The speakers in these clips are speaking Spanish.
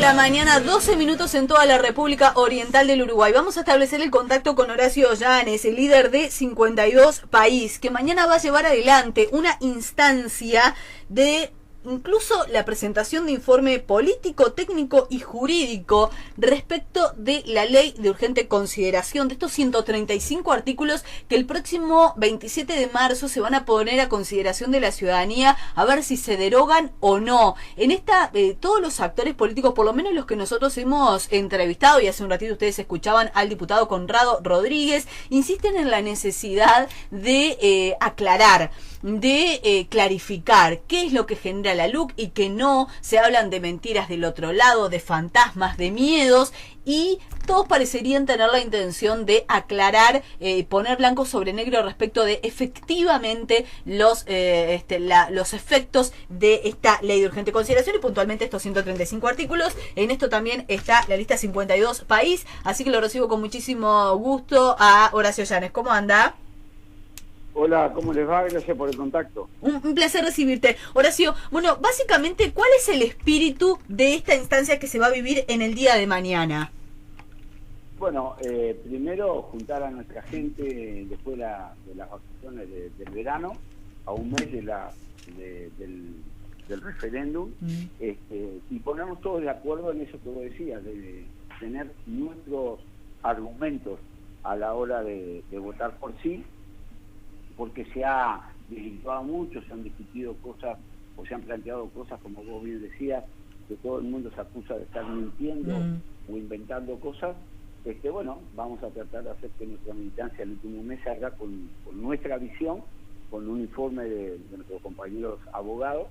la mañana, 12 minutos en toda la República Oriental del Uruguay. Vamos a establecer el contacto con Horacio Llanes, el líder de 52 País, que mañana va a llevar adelante una instancia de incluso la presentación de informe político, técnico y jurídico respecto de la ley de urgente consideración, de estos 135 artículos que el próximo 27 de marzo se van a poner a consideración de la ciudadanía a ver si se derogan o no. En esta, todos los actores políticos, por lo menos los que nosotros hemos entrevistado, y hace un ratito ustedes escuchaban al diputado Conrado Rodríguez, insisten en la necesidad de aclarar, de clarificar qué es lo que genera la LUC y que no. Se hablan de mentiras del otro lado, de fantasmas, de miedos, y todos parecerían tener la intención de aclarar, poner blanco sobre negro respecto de efectivamente los efectos de esta ley de urgente consideración y puntualmente estos 135 artículos. En esto también está la lista 52 País, así que lo recibo con muchísimo gusto a Horacio Llanes. ¿Cómo anda? Hola, ¿cómo les va? Gracias por el contacto. Un placer recibirte. Horacio, bueno, básicamente, ¿cuál es el espíritu de esta instancia que se va a vivir en el día de mañana? Bueno, primero juntar a nuestra gente después de las vacaciones del verano, a un mes del referéndum, y ponernos todos de acuerdo en eso que vos decías, de tener nuestros argumentos a la hora de votar por sí, porque se ha desvirtuado mucho, se han discutido cosas, o se han planteado cosas, como vos bien decías, que todo el mundo se acusa de estar mintiendo o inventando cosas. Bueno, vamos a tratar de hacer que nuestra militancia el último mes salga con nuestra visión, con un informe de nuestros compañeros abogados,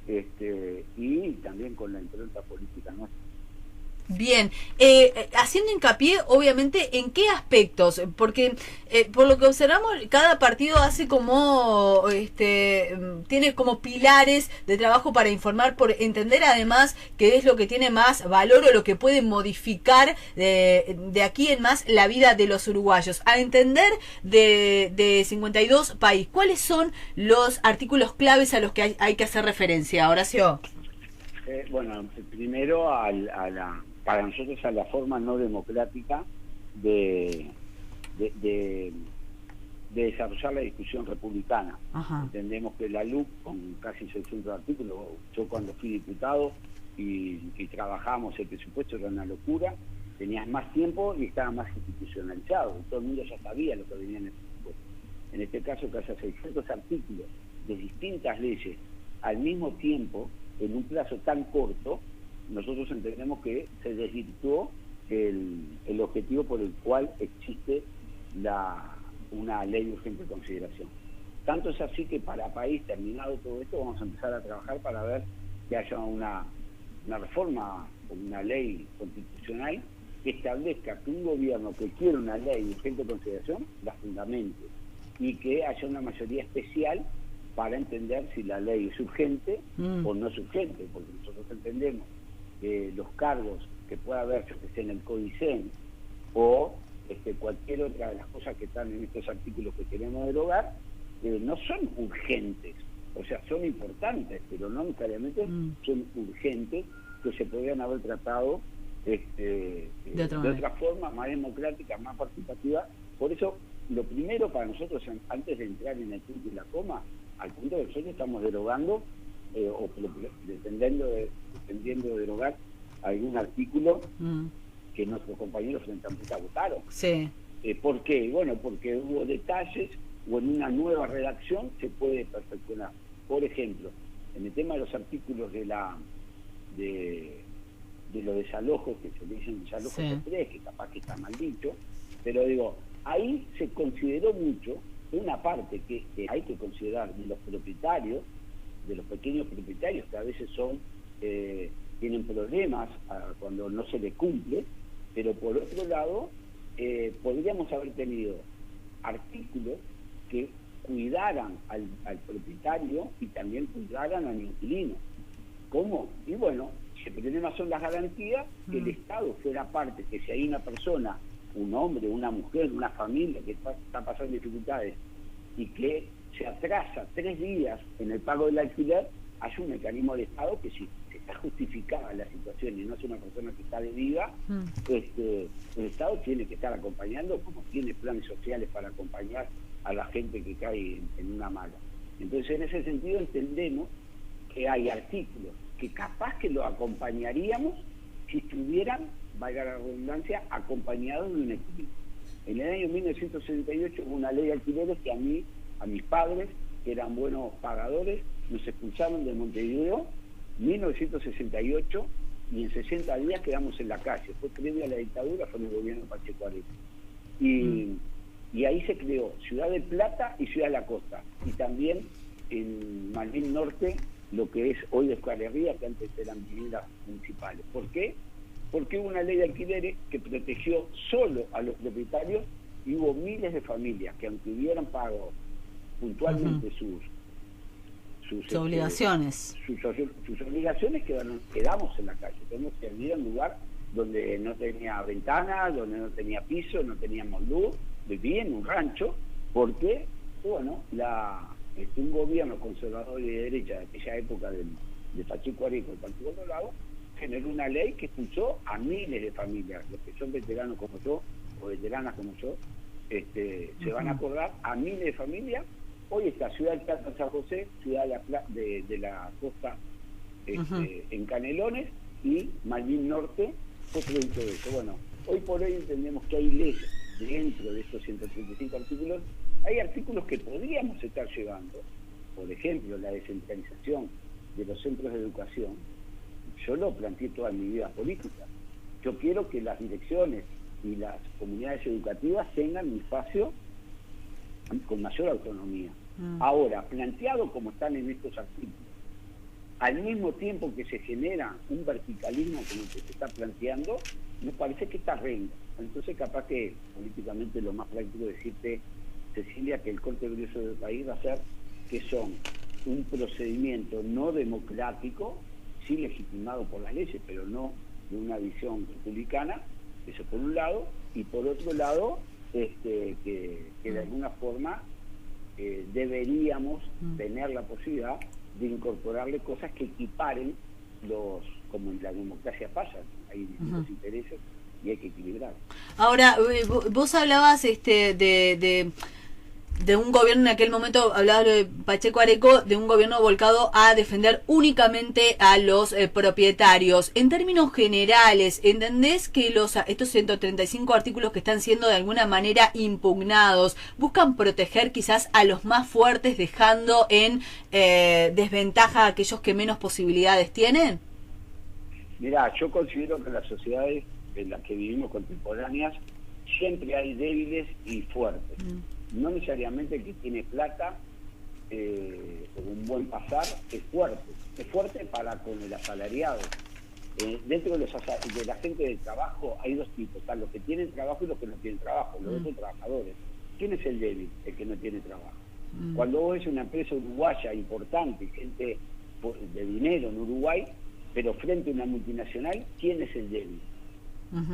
y también con la impronta política nuestra. Bien, haciendo hincapié obviamente en qué aspectos, porque por lo que observamos cada partido hace como, tiene como pilares de trabajo para informar, por entender además qué es lo que tiene más valor o lo que puede modificar de aquí en más la vida de los uruguayos. A entender de 52 País, ¿cuáles son los artículos claves a los que hay que hacer referencia, Horacio? Bueno, primero para nosotros a la forma no democrática de desarrollar la discusión republicana. Ajá. Entendemos que la LUC, con casi 600 artículos, yo cuando fui diputado y trabajamos el presupuesto era una locura, tenías más tiempo y estaba más institucionalizado, todo el mundo ya sabía lo que venía en el presupuesto. En este caso, que haya 600 artículos de distintas leyes al mismo tiempo, en un plazo tan corto, nosotros entendemos que se desvirtuó el objetivo por el cual existe una ley de urgente consideración. Tanto es así que para País, terminado todo esto, vamos a empezar a trabajar para ver que haya una reforma o una ley constitucional que establezca que un gobierno que quiere una ley de urgente consideración la fundamente y que haya una mayoría especial para entender si la ley es urgente o no es urgente, porque nosotros entendemos que los cargos que pueda haber, yo que sé, en el CODICEN o cualquier otra de las cosas que están en estos artículos que queremos derogar, no son urgentes, o sea, son importantes, pero no necesariamente son urgentes, que se podrían haber tratado de otra forma, más democrática, más participativa. Por eso, lo primero para nosotros, antes de entrar en el punto y la coma, al punto de que nosotros estamos derogando o pretendiendo derogar algún artículo que nuestros compañeros frente a Amplica votaron. Sí. ¿Por qué? Bueno, porque hubo detalles o en una nueva redacción se puede perfeccionar. Por ejemplo, en el tema de los artículos de los desalojos, que se le dicen desalojos express, que capaz que está mal dicho, pero digo, ahí se consideró mucho una parte que hay que considerar de los propietarios, de los pequeños propietarios que a veces tienen problemas cuando no se les cumple, pero por otro lado podríamos haber tenido artículos que cuidaran al propietario y también cuidaran al inquilino. ¿Cómo? Y bueno, el problema son las garantías, que el Estado fuera parte, que si hay una persona, un hombre, una mujer, una familia que está pasando dificultades y que se atrasa 3 días en el pago del alquiler, hay un mecanismo del Estado que si se está justificada la situación y no es una persona que está de viva, el Estado tiene que estar acompañando, como tiene planes sociales para acompañar a la gente que cae en una mala. Entonces, en ese sentido entendemos que hay artículos que capaz que lo acompañaríamos si estuvieran, valga la redundancia, acompañados de un equilibrio. En el año 1968 hubo una ley de alquileres que a mis padres, que eran buenos pagadores, nos expulsaron de Montevideo, 1968, y en 60 días quedamos en la calle. Fue previo a la dictadura, fue en el gobierno de Pacheco Areco. Y ahí se creó Ciudad del Plata y Ciudad de la Costa. Y también en Malvin Norte, lo que es hoy Euskal Herria, que antes eran viviendas municipales. ¿Por qué? Porque hubo una ley de alquileres que protegió solo a los propietarios y hubo miles de familias que, aunque hubieran pagado puntualmente sus obligaciones, sus obligaciones, quedamos en la calle. Tenemos que vivir en un lugar donde no tenía ventanas, donde no tenía piso, no teníamos luz, vivía en un rancho, porque, bueno, un gobierno conservador y de derecha de aquella época de Pacheco Areco, el Partido Colorado, generó una ley que expulsó a miles de familias. Los que son veteranos como yo, o veteranas como yo, se van a acordar, a miles de familias. Hoy está Ciudad del Plata, San José, Ciudad de la Costa, en Canelones, y Malvin Norte fue producto de eso. Bueno, hoy por hoy entendemos que hay leyes dentro de estos 135 artículos. Hay artículos que podríamos estar llevando, por ejemplo, la descentralización de los centros de educación. Yo lo planteé toda mi vida política. Yo quiero que las direcciones y las comunidades educativas tengan un espacio con mayor autonomía. Ahora, planteado como están en estos artículos, al mismo tiempo que se genera un verticalismo como el que se está planteando, me parece que está rengo. Entonces, capaz que políticamente lo más práctico es decirte, Cecilia, que el corte grueso del país va a ser que son un procedimiento no democrático, sí legitimado por las leyes, pero no de una visión republicana, eso por un lado, y por otro lado, que de alguna forma deberíamos tener la posibilidad de incorporarle cosas que equiparen como en la democracia pasa, hay distintos intereses y hay que equilibrar. Ahora, vos hablabas de un gobierno, en aquel momento hablabas de Pacheco Areco, de un gobierno volcado a defender únicamente a los propietarios. En términos generales, ¿entendés que estos 135 artículos que están siendo de alguna manera impugnados buscan proteger quizás a los más fuertes, dejando en desventaja a aquellos que menos posibilidades tienen? Mirá, yo considero que en las sociedades en las que vivimos contemporáneas siempre hay débiles y fuertes. No necesariamente el que tiene plata o un buen pasar es fuerte para con el asalariado. Dentro de la gente de trabajo hay dos tipos, están los que tienen trabajo y los que no tienen trabajo, los dos son trabajadores. ¿Quién es el débil? El que no tiene trabajo. Cuando vos ves una empresa uruguaya importante, gente de dinero en Uruguay, pero frente a una multinacional, ¿quién es el débil?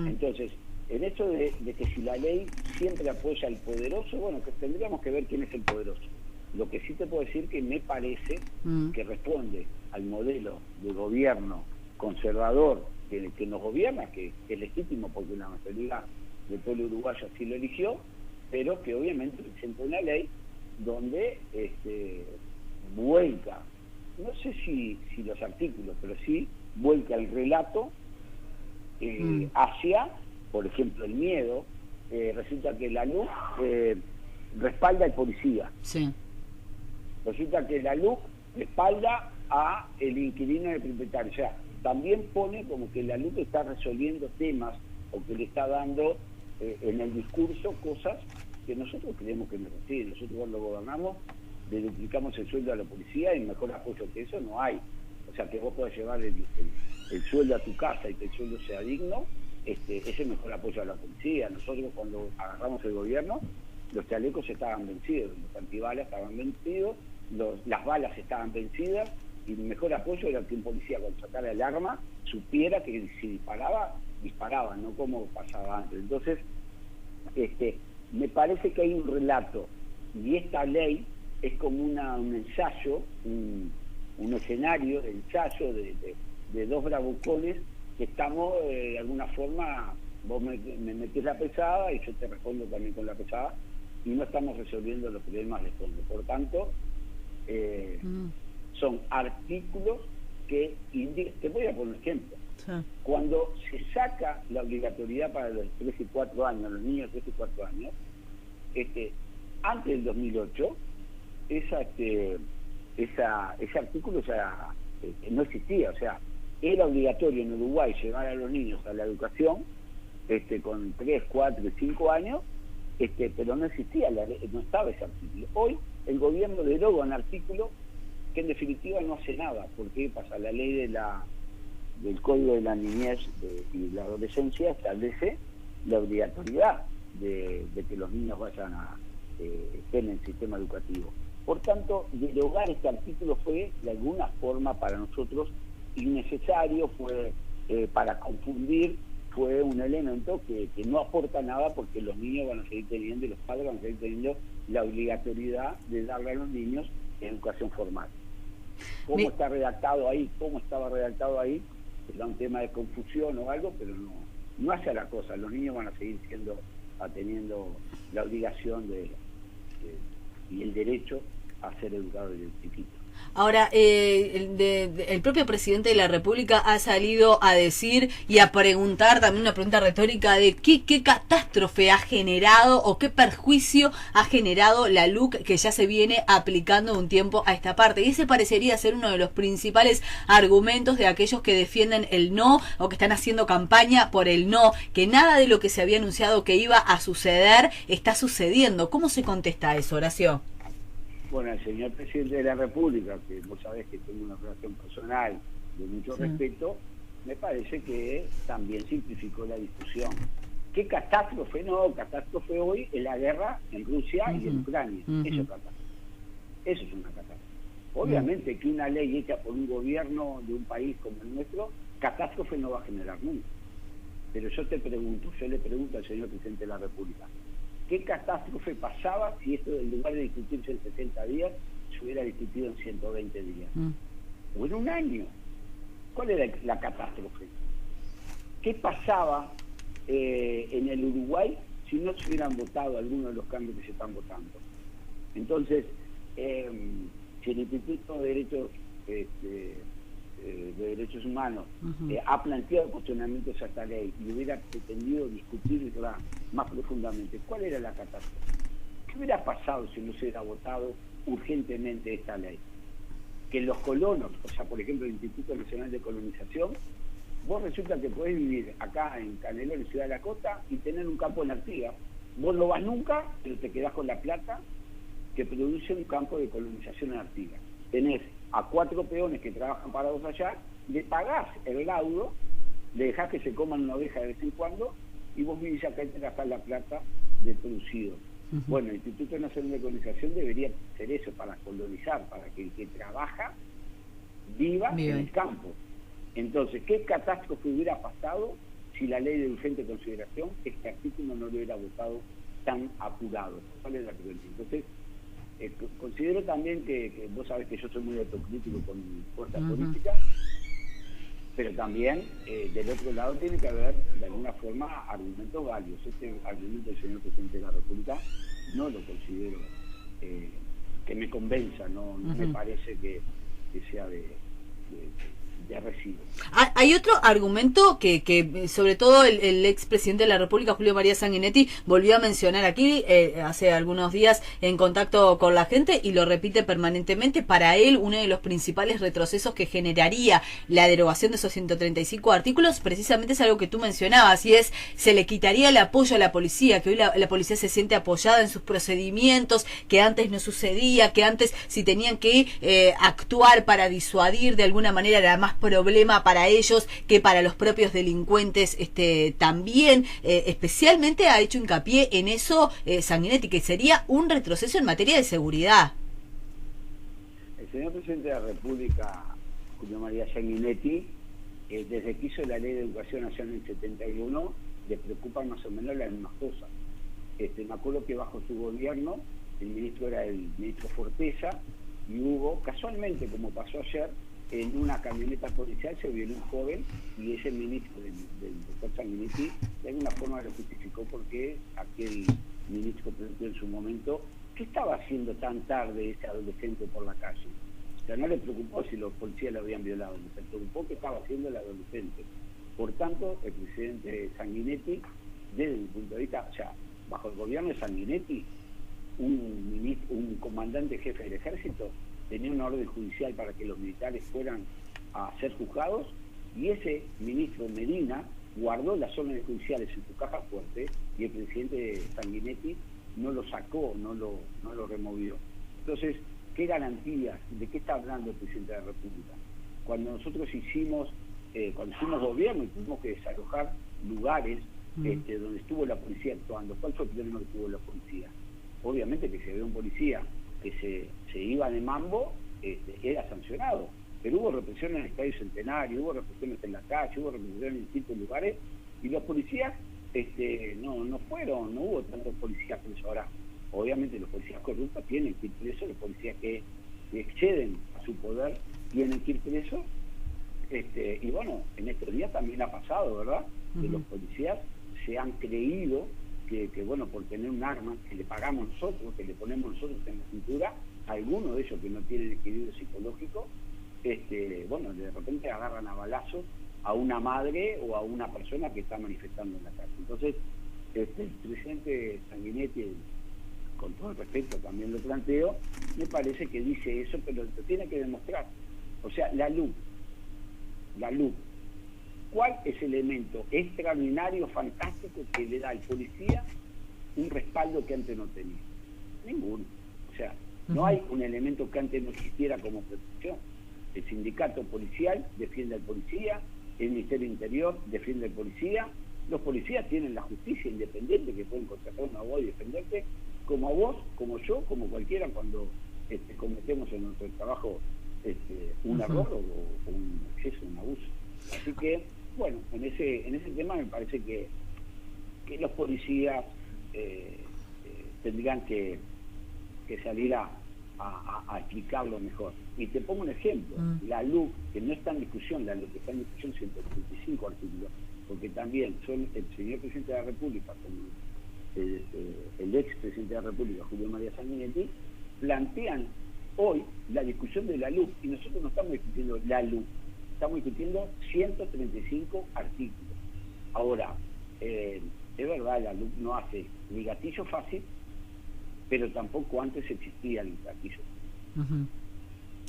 Entonces, en esto de que si la ley siempre apoya al poderoso, bueno, que tendríamos que ver quién es el poderoso. Lo que sí te puedo decir que me parece que responde al modelo de gobierno conservador que nos gobierna, que es legítimo porque la mayoría del pueblo uruguayo así lo eligió, pero que obviamente presenta una ley donde vuelca, no sé si los artículos, pero sí vuelca el relato hacia, por ejemplo, el miedo. Resulta que la LUC respalda al policía. Sí. Resulta que la LUC respalda a el inquilino del propietario. O sea, también pone como que la LUC está resolviendo temas o que le está dando en el discurso cosas que nosotros creemos que no es así. Nosotros cuando gobernamos le duplicamos el sueldo a la policía y mejor apoyo que eso no hay. O sea, que vos podés llevar el sueldo a tu casa y que el sueldo sea digno, ese mejor apoyo a la policía. Nosotros cuando agarramos el gobierno, los chalecos estaban vencidos, los antibalas estaban vencidos, las balas estaban vencidas, y el mejor apoyo era que un policía cuando sacara el arma supiera que si disparaba, no como pasaba antes. Entonces, me parece que hay un relato, y esta ley es como un ensayo, un escenario de ensayo de de dos bravucones que estamos, de alguna forma, vos me metés la pesada y yo te respondo también con la pesada, y no estamos resolviendo los problemas de fondo. Por tanto, son artículos que indican. Te voy a poner un ejemplo. Sí. Cuando se saca la obligatoriedad para los 3 y 4 años, los niños de 3 y 4 años, antes del 2008, ese artículo ya no existía. O sea, era obligatorio en Uruguay llevar a los niños a la educación con 3, 4 y 5 años, pero no existía, no estaba ese artículo. Hoy el gobierno deroga un artículo que en definitiva no hace nada, porque pasa la ley del Código de la Niñez y la Adolescencia establece la obligatoriedad de que los niños vayan estén en el sistema educativo. Por tanto, derogar este artículo fue de alguna forma para nosotros innecesario, fue para confundir, fue un elemento que no aporta nada, porque los niños van a seguir teniendo y los padres van a seguir teniendo la obligatoriedad de darle a los niños educación formal. ¿Cómo está redactado ahí? ¿Cómo estaba redactado ahí? Era un tema de confusión o algo, pero no hace la cosa. Los niños van a seguir teniendo la obligación y el derecho a ser educados desde chiquitos. Ahora, el propio presidente de la República ha salido a decir y a preguntar, también una pregunta retórica, de qué catástrofe ha generado o qué perjuicio ha generado la LUC, que ya se viene aplicando un tiempo a esta parte. Y ese parecería ser uno de los principales argumentos de aquellos que defienden el no o que están haciendo campaña por el no, que nada de lo que se había anunciado que iba a suceder está sucediendo. ¿Cómo se contesta eso, Horacio? Bueno, el señor presidente de la República, que vos sabés que tengo una relación personal de mucho respeto, me parece que también simplificó la discusión. ¿Qué catástrofe? No, catástrofe hoy es la guerra en Rusia y en Ucrania. Eso es catástrofe. Eso es una catástrofe. Obviamente que una ley hecha por un gobierno de un país como el nuestro, catástrofe no va a generar nunca. Pero yo le pregunto al señor presidente de la República, ¿qué catástrofe pasaba si esto, en lugar de discutirse en 70 días, se hubiera discutido en 120 días? O en un año. ¿Cuál era la catástrofe? ¿Qué pasaba en el Uruguay si no se hubieran votado algunos de los cambios que se están votando? Entonces, si el Instituto de Derechos Humanos ha planteado cuestionamientos a esta ley y hubiera pretendido discutirla más profundamente, ¿cuál era la catástrofe? ¿Qué hubiera pasado si no se hubiera votado urgentemente esta ley? Que los colonos, o sea, por ejemplo, el Instituto Nacional de Colonización, vos resulta que podés vivir acá en Canelones, Ciudad de la Costa, y tener un campo en Artigas. Vos no vas nunca, pero te quedás con la plata que produce un campo de colonización en Artigas. Tenés a 4 peones que trabajan para vos allá, le pagás el laudo, le dejás que se coman una oveja de vez en cuando, y vos vivís acá y te gastás la plata del producido. Bueno, el Instituto Nacional de Colonización debería ser eso, para colonizar, para que el que trabaja viva en el campo. Entonces, ¿qué catástrofe hubiera pasado si la ley de urgente consideración, este artículo no lo hubiera votado tan apurado? ¿Cuál es la pregunta? Entonces, considero también que vos sabés que yo soy muy autocrítico con mi fuerza política, pero también del otro lado tiene que haber de alguna forma argumentos válidos. Este argumento del señor presidente de la República no lo considero que me convenza, no me parece que sea de recibo. Hay otro argumento que sobre todo el expresidente de la República, Julio María Sanguinetti, volvió a mencionar aquí hace algunos días en contacto con la gente, y lo repite permanentemente. Para él, uno de los principales retrocesos que generaría la derogación de esos 135 artículos precisamente es algo que tú mencionabas, y es: se le quitaría el apoyo a la policía, que hoy la policía se siente apoyada en sus procedimientos, que antes no sucedía, que antes, si tenían que actuar para disuadir de alguna manera, era más problema para ellos que para los propios delincuentes. También especialmente ha hecho hincapié en eso Sanguinetti, que sería un retroceso en materia de seguridad. El señor presidente de la República, Julio María Sanguinetti, desde que hizo la Ley de Educación Nacional en 71, le preocupan más o menos las mismas cosas. Me acuerdo que bajo su gobierno, el ministro era el ministro Forteza, y hubo, casualmente, como pasó ayer, en una camioneta policial se violó un joven y ese ministro del doctor Sanguinetti de alguna forma lo justificó porque aquel ministro preguntó en su momento ¿qué estaba haciendo tan tarde ese adolescente por la calle? O sea, no le preocupó si los policías lo habían violado, le preocupó qué estaba haciendo el adolescente. Por tanto, el presidente Sanguinetti, desde mi punto de vista, o sea, bajo el gobierno de Sanguinetti, un comandante jefe del ejército tenía una orden judicial para que los militares fueran a ser juzgados, y ese ministro Medina guardó las órdenes judiciales en su caja fuerte y el presidente Sanguinetti no lo sacó, no lo removió. Entonces, ¿qué garantías? ¿De qué está hablando el presidente de la República? Cuando nosotros hicimos gobierno y tuvimos que desalojar lugares donde estuvo la policía actuando, ¿cuál fue el problema que tuvo la policía? Obviamente que si había un policía que se iba de mambo, era sancionado. Pero hubo represión en el Estadio Centenario, hubo represiones en la calle, hubo represión en distintos lugares, y los policías no hubo tantos policías presos. Ahora, obviamente los policías corruptos tienen que ir presos, los policías que exceden a su poder tienen que ir presos, y bueno, en estos días también ha pasado, ¿verdad?, que los policías se han creído que bueno, por tener un arma que le pagamos nosotros, que le ponemos nosotros en la cintura, algunos de ellos que no tienen equilibrio psicológico, bueno, de repente agarran a balazos a una madre o a una persona que está manifestando en la calle. Entonces, el presidente Sanguinetti, con todo el respeto también lo planteo, me parece que dice eso, pero lo tiene que demostrar. O sea, la LUC, ¿cuál es el elemento extraordinario, fantástico que le da al policía un respaldo que antes no tenía? Ninguno. O sea, no hay un elemento que antes no existiera como protección. El sindicato policial defiende al policía, el Ministerio del Interior defiende al policía, los policías tienen la justicia independiente que pueden contratar a un abogado y defenderte, como vos, como yo, como cualquiera cuando cometemos en nuestro trabajo un error o un exceso, un abuso. Así que, bueno, en ese tema me parece que los policías tendrían que salir a explicarlo mejor. Y te pongo un ejemplo, la LUC, que no está en discusión, la LUC está en discusión 135 artículos, porque también son el señor presidente de la República, como el ex presidente de la República, Julio María Sanguinetti, plantean hoy la discusión de la LUC, y nosotros no estamos discutiendo la LUC, estamos discutiendo 135 artículos. Ahora, es verdad, la LUC no hace ni gatillo fácil, pero tampoco antes existía el gatillo.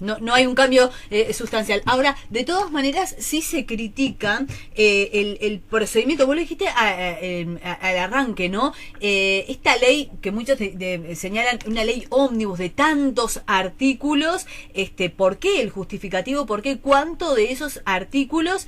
No hay un cambio sustancial. Ahora, de todas maneras, sí se critica el procedimiento. Vos lo dijiste al arranque, ¿no? Esta ley que muchos señalan, una ley ómnibus de tantos artículos, ¿por qué el justificativo? ¿Por qué cuánto de esos artículos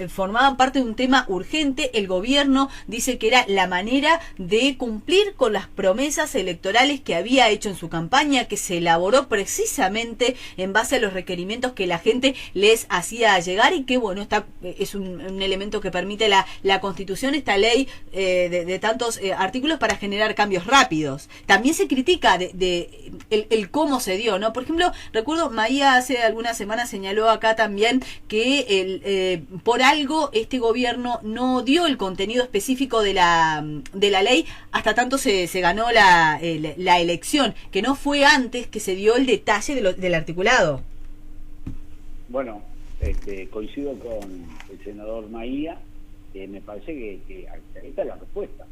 formaban parte de un tema urgente? El gobierno dice que era la manera de cumplir con las promesas electorales que había hecho en su campaña, que se elaboró precisamente en base a los requerimientos que la gente les hacía llegar, y que bueno, es un elemento que permite la Constitución, esta ley de tantos artículos para generar cambios rápidos. También se critica el cómo se dio, ¿no? Por ejemplo, recuerdo, Maía hace algunas semanas señaló acá también que por algo este gobierno no dio el contenido específico de la ley hasta tanto se ganó la elección, que no fue antes que se dio el detalle del articulado. Bueno, coincido con el senador Maía, me parece que esta es la respuesta.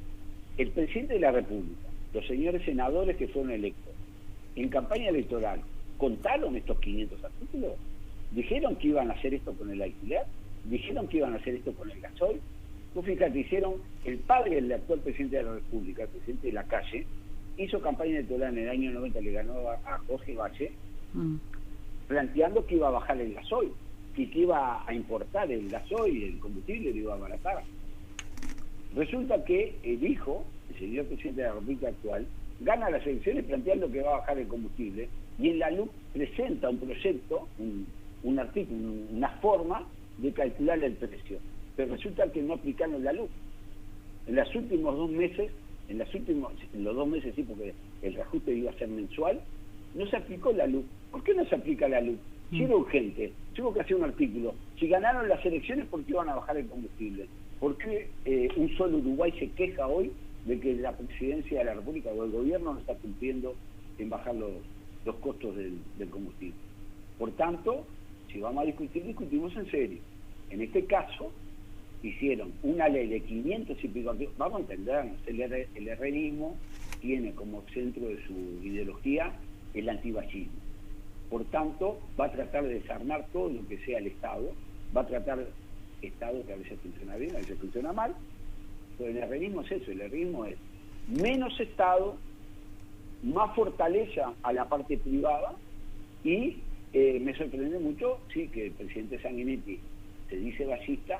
El presidente de la República, los señores senadores que fueron electos, en campaña electoral, ¿contaron estos 500 artículos? ¿Dijeron que iban a hacer esto con el alquiler? ¿Dijeron que iban a hacer esto con el gasoil? Vos fíjate, hicieron, el padre del actual presidente de la República, el presidente de la calle, hizo campaña electoral en el año 90, le ganó a Jorge Valle, planteando que iba a bajar el gasoil y que iba a importar el gasoil, el combustible, lo iba a abaratar. Resulta que el hijo, el señor presidente de la República actual, gana las elecciones planteando que va a bajar el combustible, y en la LUC presenta un proyecto, un artículo, una forma de calcular el precio. Pero resulta que no aplicaron la LUC. En los últimos 2 meses, en los 2 meses sí, porque el reajuste iba a ser mensual, no se aplicó la LUC. ¿Por qué no se aplica la LUC? Si era urgente, tengo que hacer un artículo. Si ganaron las elecciones, ¿por qué van a bajar el combustible? ¿Por qué un solo Uruguay se queja hoy de que la presidencia de la República o el gobierno no está cumpliendo en bajar los costos del combustible? Por tanto, si vamos a discutir, discutimos en serio. En este caso, hicieron una ley de 500 y pico, vamos a entendernos, el herrerismo tiene como centro de su ideología el antifascismo. Por tanto, va a tratar de desarmar todo lo que sea el Estado, va a tratar Estado que a veces funciona bien, a veces funciona mal, pero el herrerismo es eso, el herrerismo es menos Estado, más fortaleza a la parte privada y me sorprende mucho, sí, que el presidente Sanguinetti se dice fascista,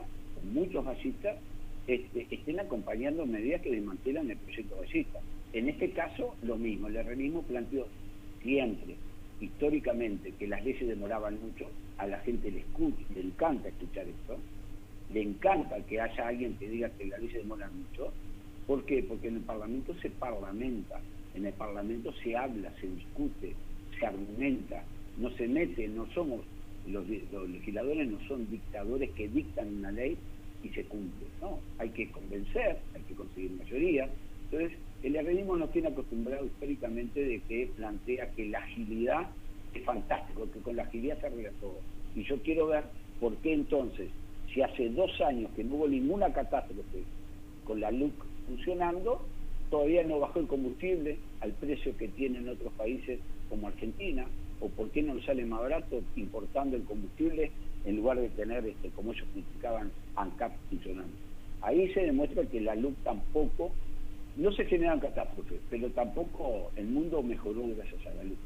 muchos fascistas estén acompañando medidas que desmantelan el proyecto fascista. En este caso, lo mismo, el herrerismo planteó siempre, históricamente, que las leyes demoraban mucho, a la gente le encanta escuchar esto, le encanta que haya alguien que diga que las leyes demoran mucho. ¿Por qué? Porque en el Parlamento se parlamenta, en el Parlamento se habla, se discute, se argumenta, no se mete, no somos, los legisladores no son dictadores que dictan una ley y se cumple, no, hay que convencer, hay que conseguir mayoría. Entonces, el herrerismo nos tiene acostumbrado históricamente de que plantea que la agilidad es fantástico, que con la agilidad se arregla todo. Y yo quiero ver por qué entonces, si hace 2 años que no hubo ninguna catástrofe con la LUC funcionando, todavía no bajó el combustible al precio que tienen otros países como Argentina, o por qué no nos sale más barato importando el combustible en lugar de tener, como ellos criticaban, ANCAP funcionando. Ahí se demuestra que la LUC tampoco, no se generan catástrofes, pero tampoco el mundo mejoró gracias a la LUC.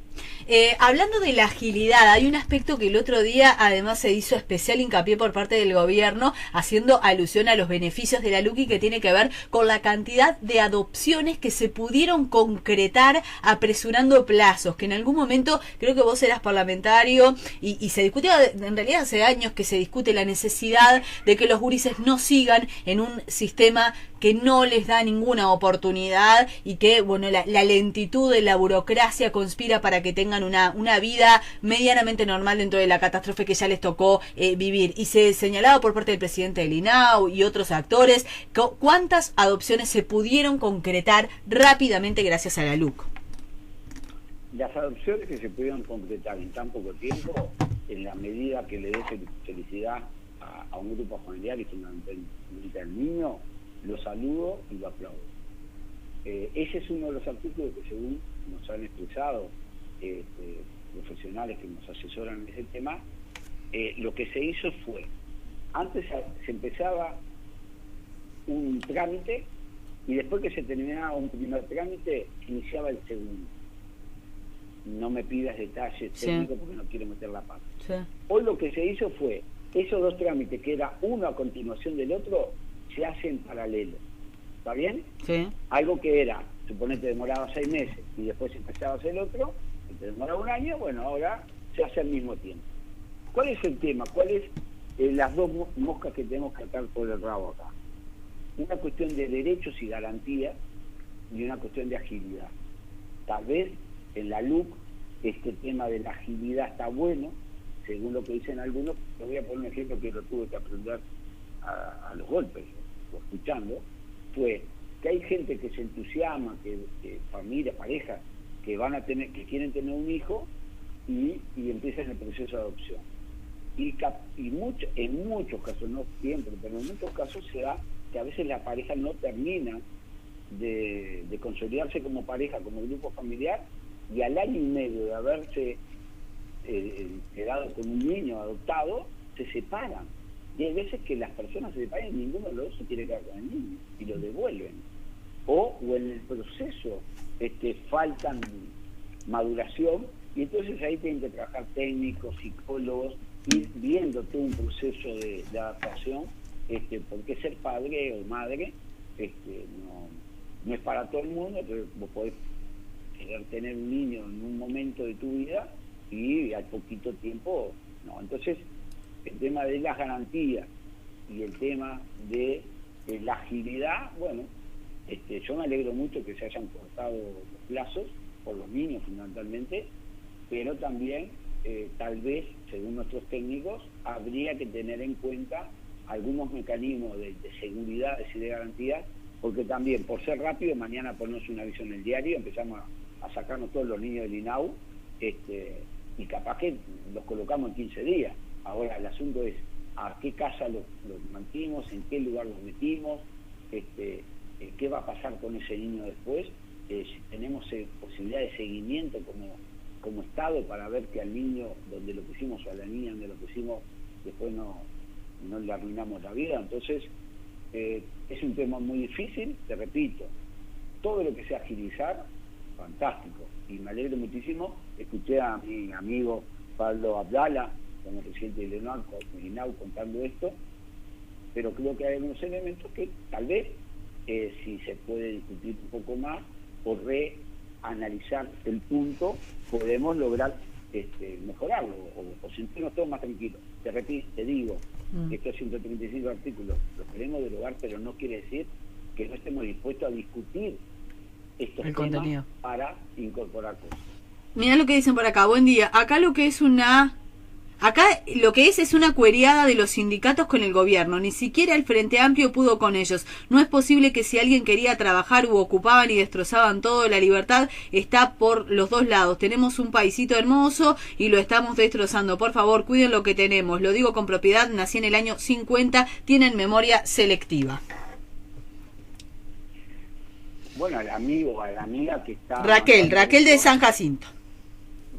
Hablando de la agilidad, hay un aspecto que el otro día además se hizo especial hincapié por parte del gobierno, haciendo alusión a los beneficios de la LUC, y que tiene que ver con la cantidad de adopciones que se pudieron concretar apresurando plazos, que en algún momento, creo que vos eras parlamentario, y se discutió, en realidad hace años que se discute la necesidad de que los gurises no sigan en un sistema que no les da ninguna oportunidad, y que, bueno, la lentitud de la burocracia conspira para que tengan una vida medianamente normal dentro de la catástrofe que ya les tocó vivir. Y se señalaba por parte del presidente del INAU y otros actores cuántas adopciones se pudieron concretar rápidamente gracias a la LUC. Las adopciones que se pudieron concretar en tan poco tiempo, en la medida que le dé felicidad a un grupo familiar y fundamentalmente al niño, lo saludo y lo aplaudo. Ese es uno de los artículos que, según nos han expresado profesionales que nos asesoran en ese tema, lo que se hizo fue, antes se empezaba un trámite y después que se terminaba un primer trámite, iniciaba el segundo. No me pidas detalles técnicos porque no quiero meter la pata. Sí. Hoy lo que se hizo fue, esos 2 trámites, que era uno a continuación del otro, se hace en paralelo. ¿Está bien? Sí. Algo que era, suponete, demoraba 6 meses y después empezaba a hacer el otro, que te demoraba 1 año, bueno, ahora se hace al mismo tiempo. ¿Cuál es el tema? ¿Cuáles las 2 moscas que tenemos que atar por el rabo acá? Una cuestión de derechos y garantías y una cuestión de agilidad. Tal vez en la LUC este tema de la agilidad está bueno, según lo que dicen algunos. Te voy a poner un ejemplo que lo tuve que aprender a los golpes, o escuchando, fue que hay gente que se entusiasma, que familia, parejas, que van a tener, que quieren tener un hijo y empiezan el proceso de adopción. Y en muchos casos, no siempre, pero en muchos casos se da que a veces la pareja no termina de consolidarse como pareja, como grupo familiar, y al año y medio de haberse quedado con un niño adoptado, se separan. Y hay veces que las personas se separan y ninguno de los dos se quiere quedar con el niño y lo devuelven. O en el proceso faltan maduración, y entonces ahí tienen que trabajar técnicos, psicólogos, ir viendo todo un proceso de adaptación, porque ser padre o madre no es para todo el mundo. Entonces vos podés querer tener un niño en un momento de tu vida y al poquito tiempo no. Entonces el tema de las garantías y el tema de la agilidad, bueno, yo me alegro mucho que se hayan cortado los plazos por los niños fundamentalmente, pero también tal vez, según nuestros técnicos, habría que tener en cuenta algunos mecanismos de seguridad y de garantía, porque también, por ser rápido, mañana ponemos un aviso en el diario, empezamos a sacarnos todos los niños del INAU, y capaz que los colocamos en 15 días. Ahora, el asunto es a qué casa los mantimos, en qué lugar los metimos, qué va a pasar con ese niño después, si tenemos posibilidad de seguimiento como Estado para ver que al niño donde lo pusimos o a la niña donde lo pusimos después no le arruinamos la vida. Entonces es un tema muy difícil, te repito, todo lo que sea agilizar, fantástico, y me alegro muchísimo. Escuché a mi amigo Pablo Abdala, como presidente de INAU, contando esto, pero creo que hay algunos elementos que tal vez si se puede discutir un poco más o reanalizar el punto, podemos lograr mejorarlo o sentirnos todos más tranquilos. Te digo, estos 135 artículos los queremos derogar, pero no quiere decir que no estemos dispuestos a discutir estos temas contenido para incorporar cosas. Mirá lo que dicen por acá, buen día. Acá lo que es una cuereada de los sindicatos con el gobierno. Ni siquiera el Frente Amplio pudo con ellos. No es posible que si alguien quería trabajar u ocupaban y destrozaban todo, la libertad está por los dos lados. Tenemos un paisito hermoso y lo estamos destrozando. Por favor, cuiden lo que tenemos. Lo digo con propiedad, nací en el año 50, tienen memoria selectiva. Bueno, al amigo, a la amiga que está... Raquel de San Jacinto.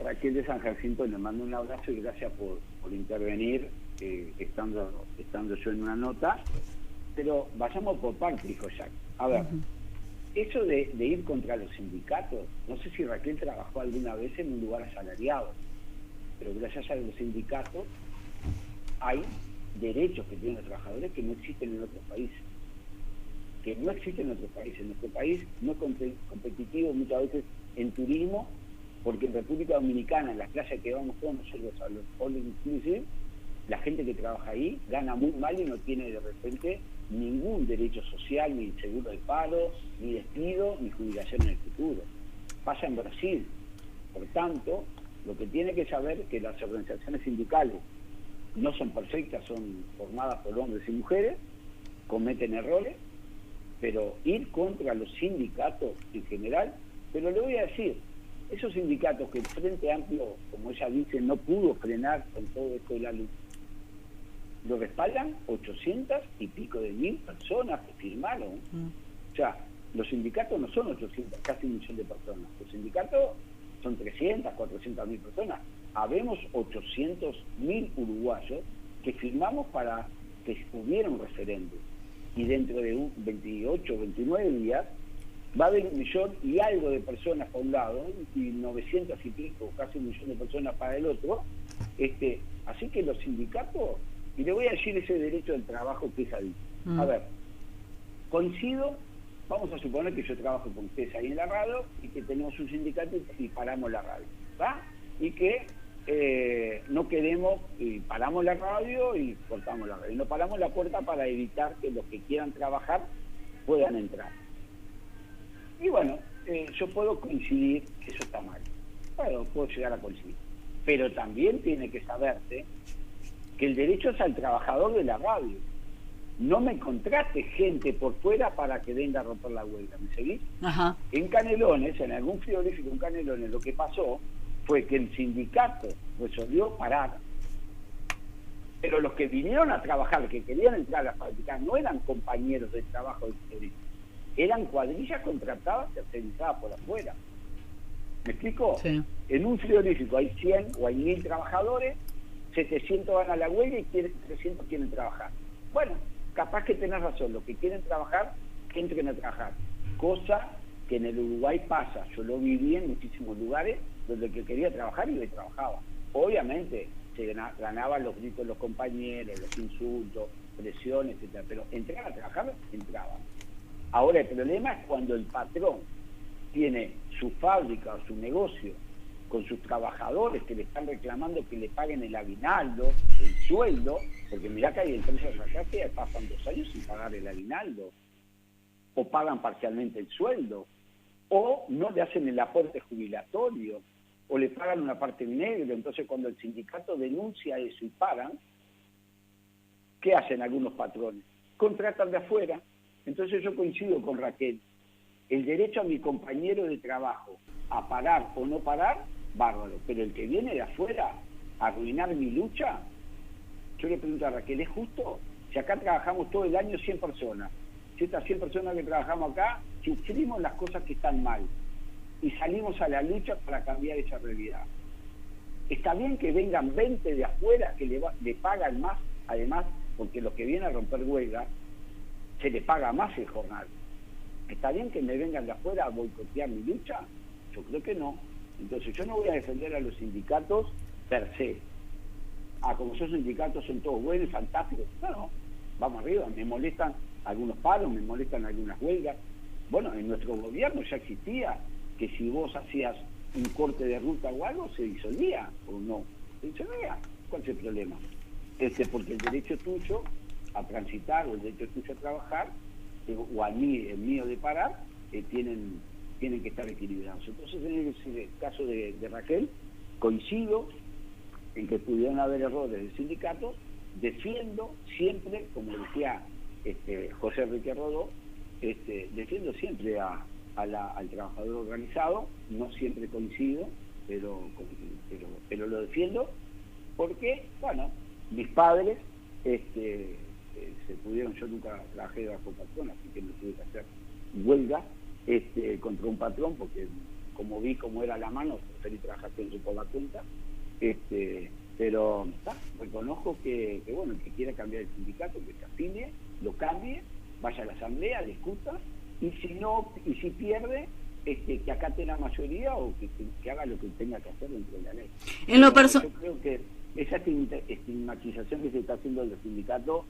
Raquel de San Jacinto, le mando un abrazo y gracias por intervenir, estando yo en una nota, pero vayamos por parte, dijo Jack. A ver, eso de ir contra los sindicatos, no sé si Raquel trabajó alguna vez en un lugar asalariado, pero gracias a los sindicatos hay derechos que tienen los trabajadores que no existen en otros países. En nuestro país no es competitivo muchas veces en turismo, porque en República Dominicana, en las playas que vamos todos nosotros a los all inclusive, la gente que trabaja ahí gana muy mal y no tiene de repente ningún derecho social, ni seguro de paro, ni despido, ni jubilación en el futuro. Pasa en Brasil. Por tanto, lo que tiene que saber es que las organizaciones sindicales no son perfectas, son formadas por hombres y mujeres, cometen errores, pero ir contra los sindicatos en general, pero le voy a decir, esos sindicatos que el Frente Amplio, como ella dice, no pudo frenar con todo esto de la luz, lo respaldan 800 y pico de mil personas que firmaron. O sea, los sindicatos no son 800, casi 1 millón de personas. Los sindicatos son 300, 400.000 personas. Habemos 800.000 uruguayos que firmamos para que hubiera un referéndum. Y dentro de 28, 29 días, va a haber 1 millón y algo de personas para un lado y 900 y pico, casi 1 millón de personas para el otro. Así que los sindicatos, y le voy a decir ese derecho del trabajo que es ahí. A ver, coincido, vamos a suponer que yo trabajo con ustedes ahí en la radio y que tenemos un sindicato y paramos la radio, ¿va? Y que no queremos, y paramos la radio y cortamos la radio. Y no paramos la puerta para evitar que los que quieran trabajar puedan entrar. Y bueno, yo puedo coincidir que eso está mal. Bueno, puedo llegar a coincidir. Pero también tiene que saberse que el derecho es al trabajador de la radio. No me contrate gente por fuera para que venga a romper la huelga. ¿Me seguís? Ajá. En Canelones, en algún frigorífico en Canelones, lo que pasó fue que el sindicato resolvió parar. Pero los que vinieron a trabajar, que querían entrar a la fábrica, no eran compañeros de trabajo del frigorífico. Eran cuadrillas contratadas, tercerizadas por afuera. ¿Me explico? Sí. En un frigorífico hay 100 o hay 1000 trabajadores, 700 van a la huelga y 300 quieren trabajar. Bueno, capaz que tenés razón, los que quieren trabajar, que entren a trabajar. Cosa que en el Uruguay pasa. Yo lo viví en muchísimos lugares donde el que quería trabajar iba y trabajaba. Obviamente se ganaban los gritos de los compañeros, los insultos, presiones, etcétera, pero entrar a trabajar, entraban. Ahora el problema es cuando el patrón tiene su fábrica o su negocio con sus trabajadores que le están reclamando que le paguen el aguinaldo, el sueldo, porque mirá que hay empresas acá que pasan 2 años sin pagar el aguinaldo, o pagan parcialmente el sueldo, o no le hacen el aporte jubilatorio, o le pagan una parte en negro. Entonces cuando el sindicato denuncia eso y paran, ¿qué hacen algunos patrones? Contratan de afuera. Entonces yo coincido con Raquel. El derecho a mi compañero de trabajo a parar o no parar, bárbaro. Pero el que viene de afuera a arruinar mi lucha, yo le pregunto a Raquel, ¿es justo? Si acá trabajamos todo el año 100 personas, si estas 100 personas que trabajamos acá, sufrimos las cosas que están mal y salimos a la lucha para cambiar esa realidad. Está bien que vengan 20 de afuera que le pagan más, además, porque los que vienen a romper huelga, se le paga más el jornal. ¿Está bien que me vengan de afuera a boicotear mi lucha? Yo creo que no. Entonces yo no voy a defender a los sindicatos per se. Como esos sindicatos son todos buenos, fantásticos. No, vamos arriba. Me molestan algunos paros, me molestan algunas huelgas. Bueno, en nuestro gobierno ya existía que si vos hacías un corte de ruta o algo, se disolvía o no. Se disolvía. ¿Cuál es el problema? Porque el derecho tuyo a transitar o el derecho tuyo a trabajar o el mío de parar tienen que estar equilibrados. Entonces en el caso de Raquel coincido en que pudieron haber errores del sindicato. Defiendo siempre, como decía José Enrique Rodó, defiendo siempre al trabajador organizado. No siempre coincido, pero lo defiendo porque, bueno, mis padres se pudieron, yo nunca trabajé bajo patrón, así que no tuve que hacer huelga contra un patrón, porque como vi cómo era la mano, preferí trabajar siempre por la cuenta, pero reconozco que bueno, el que quiera cambiar el sindicato, que se afilie, lo cambie, vaya a la asamblea, discuta, y si pierde, que acate la mayoría o que haga lo que tenga que hacer dentro de la ley. Yo creo que esa estigmatización que se está haciendo de los sindicatos